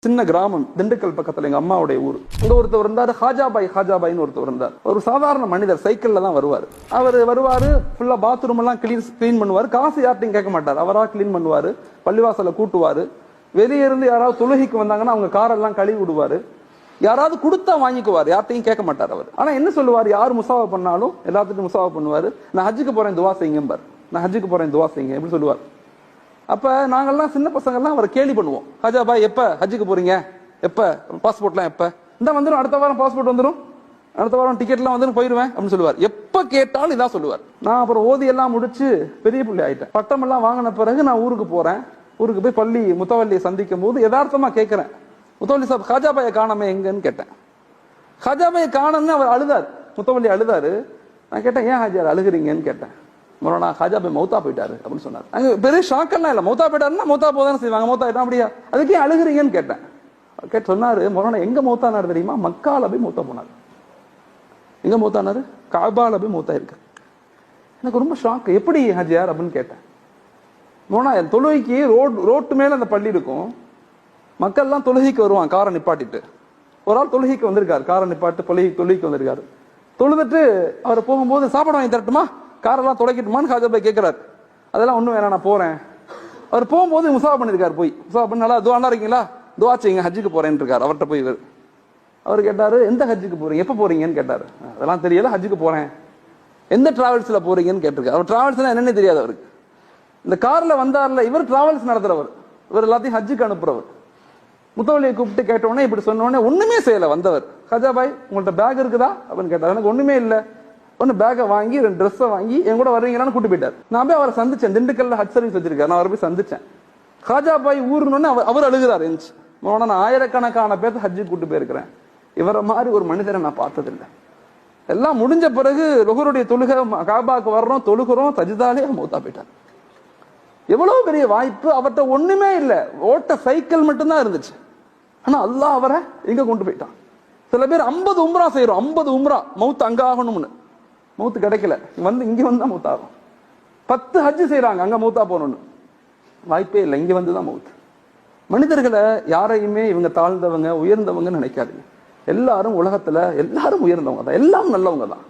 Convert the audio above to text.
சின்ன கிராமம் திண்டுக்கல் பக்கத்துல எங்க அம்மாவுடைய ஊர். அங்க ஒருத்தர் இருந்தாரு, ஹாஜாபாய்னு ஒருத்தர் இருந்தார். ஒரு சாதாரண மனிதர், சைக்கிள்ல தான் வருவாரு. அவர் வருவாரு, ஃபுல்லா பாத்ரூம் எல்லாம் கிளீன் பண்ணுவாரு. காசு யார்ட்டையும் கேட்க மாட்டார், அவரா கிளீன் பண்ணுவாரு. பள்ளிவாசல கூட்டுவாரு. வெளியே இருந்து யாராவது தொழுகைக்கு வந்தாங்கன்னா அவங்க காரெல்லாம் கழுவி விடுவாரு. யாராவது கொடுத்தா வாங்கிக்குவார், யார்ட்டையும் கேட்க மாட்டார் அவர். ஆனா என்ன சொல்லுவார், யார் முசாவா பண்ணாலும் எல்லாத்துக்கும் முசாவா பண்ணுவாரு. நான் ஹஜ்ஜுக்கு போறேன் துவா செய்யுங்க, நான் ஹஜ்ஜுக்கு போறேன் துவா செய்யுங்க எப்படி சொல்லுவார். அப்ப நாங்கெல்லாம் சின்ன பசங்கள்லாம் அவரை கேலி பண்ணுவோம். ஹஜா பாய் எப்ப ஹஜ்ஜுக்கு போறீங்க, எப்ப பாஸ்போர்ட்லாம் எப்ப, இந்த வந்துடும், அடுத்த வாரம் பாஸ்போர்ட் வந்துடும், அடுத்த வாரம் டிக்கெட்லாம் வந்துடும், போயிடுவேன் அப்படின்னு சொல்லுவார். எப்ப கேட்டாலும் இதான் சொல்லுவார். நான் அப்புறம் ஓதி எல்லாம் முடிச்சு பெரிய பிள்ளை ஆயிட்டேன். பட்டம் எல்லாம் வாங்கின பிறகு நான் ஊருக்கு போறேன். ஊருக்கு போய் பள்ளி முத்தவல்லியை சந்திக்கும் போது யதார்த்தமா கேட்கிறேன், முத்தவல்லி சாப் ஹாஜாபாயை காணாம எங்கன்னு கேட்டேன். ஹாஜாபாயை காணன்னு அவர் அழுதார், முத்தவல்லி அழுதாரு. நான் கேட்டேன், ஏன் ஹாஜியார் அழுகுறீங்கன்னு கேட்டேன். மொரானா ஹாஜாபாய் மௌத்தா போயிட்டாரு அப்படின்னு சொன்னார். அங்க பெரிய ஷாக்கெல்லாம் இல்ல, மௌத்தா போயிட்டாருன்னா மௌத்தா போதானே செய்வாங்க, மௌத்தா ஆயிட்டா அப்படியா, அதுக்கே அழுகுறீங்கன்னு கேட்டேன். கேட்டு சொன்னாரு, மொரானா எங்க மௌத்தானாரு தெரியுமா, மக்கால போய் மௌத்தா போனாரு. எங்க மௌத்தானாரு, காபால போய் மௌத்தா இருக்கு. எனக்கு ரொம்ப ஷாக், எப்படி ஹாஜியார் அப்படின்னு கேட்டேன். மொரானா தொழுகைக்கு ரோட்டு மேல அந்த பள்ளி இருக்கும், மக்கள் எல்லாம் தொழுகைக்கு வருவான் காரை நிப்பாட்டிட்டு. ஒரு ஆள் தொழுகைக்கு வந்திருக்காரு, காரை நிப்பாட்டு தொழுகைக்கு வந்திருக்காரு. தொழுதுட்டு அவர் போகும்போது சாப்பாடு வாங்கி தரட்டுமா, காரெல்லாம் துடைக்கட்டுமான்னு ஹாஜாபாய் கேட்கிறாரு. அதெல்லாம் ஒண்ணும் வேணாம், நான் போறேன். அவர் போகும்போது முசாவா பண்ணிருக்காரு. போய் முசாவா பண்ணி, நல்லா துவா இருக்கீங்களா, துவா செய்யுங்க, ஹஜ்ஜுக்கு போறேன்னு இருக்காரு. அவர்கிட்ட போய் அவர் கேட்டாரு, எந்த ஹஜ்ஜுக்கு போறீங்க, எப்ப போறீங்கன்னு கேட்டாரு. அதெல்லாம் தெரியல, ஹஜ்ஜுக்கு போறேன். எந்த டிராவல்ஸ்ல போறீங்கன்னு கேட்டிருக்காரு. அவர் டிராவல்ஸ்னா என்னன்னு தெரியாது அவருக்கு. இந்த கார்ல வந்தார்ல, இவர் டிராவல்ஸ் நடத்துறவர், இவர் எல்லாத்தையும் ஹஜ்ஜுக்கு அனுப்புறவர். முத்தவல்லியை கூப்பிட்டு கேட்டோடனே இப்படி சொன்ன உடனே ஒண்ணுமே செய்யல வந்தவர். ஹாஜாபாய் உங்கள்ட்ட பேக் இருக்குதா அப்படின்னு கேட்டார். எனக்கு ஒண்ணுமே இல்லை. ஒன்னு பேக்கை வாங்கி 2 ட்ரெஸ்ஸை வாங்கி என் கூட வர்றீங்களான்னு கூட்டு போயிட்டார். நான் போய் அவரை சந்திச்சேன், திண்டுக்கல்ல ஹஜ் சர்வீஸ் வச்சிருக்காரு, நான் அவரை போய் சந்திச்சேன். ஹாஜாபாய் ஊருன்னு அவர் அழுகிறார். நான் ஆயிரக்கணக்கான பேர்த்த ஹஜ்ஜுக்கு கூட்டு போயிருக்கிறேன், இவரை மாதிரி ஒரு மனிதரை நான் பார்த்ததில்லை. எல்லாம் முடிஞ்ச பிறகு லுஹருடைய தொழுகை காபாக்கு வர்றோம், தொழுகிறோம், சஜிதாலே மௌத்தா போயிட்டார். எவ்வளவு பெரிய வாய்ப்பு, அவர்கிட்ட ஒண்ணுமே இல்லை, ஓட்ட சைக்கிள் மட்டும்தான் இருந்துச்சு. ஆனா அல்லாஹ் அவரை எங்க கொண்டு போயிட்டான். சில பேர் 50 உம்ரா செய்யறோம், 50 உம்ரா, மௌத் அங்க ஆகணும்னு, மௌத்து கிடைக்கல, இங்க வந்தா மௌத்தாகும். 10 ஹஜ் செய்யறாங்க, அங்க மௌத்தா போகணும்னு, வாய்ப்பே இல்லை, இங்க வந்துதான் மௌத்து. மனிதர்களை யாரையுமே இவங்க தாழ்ந்தவங்க உயர்ந்தவங்க நினைக்காதீங்க. எல்லாரும் உலகத்துல எல்லாரும் உயர்ந்தவங்க தான், எல்லாம் நல்லவங்க தான்.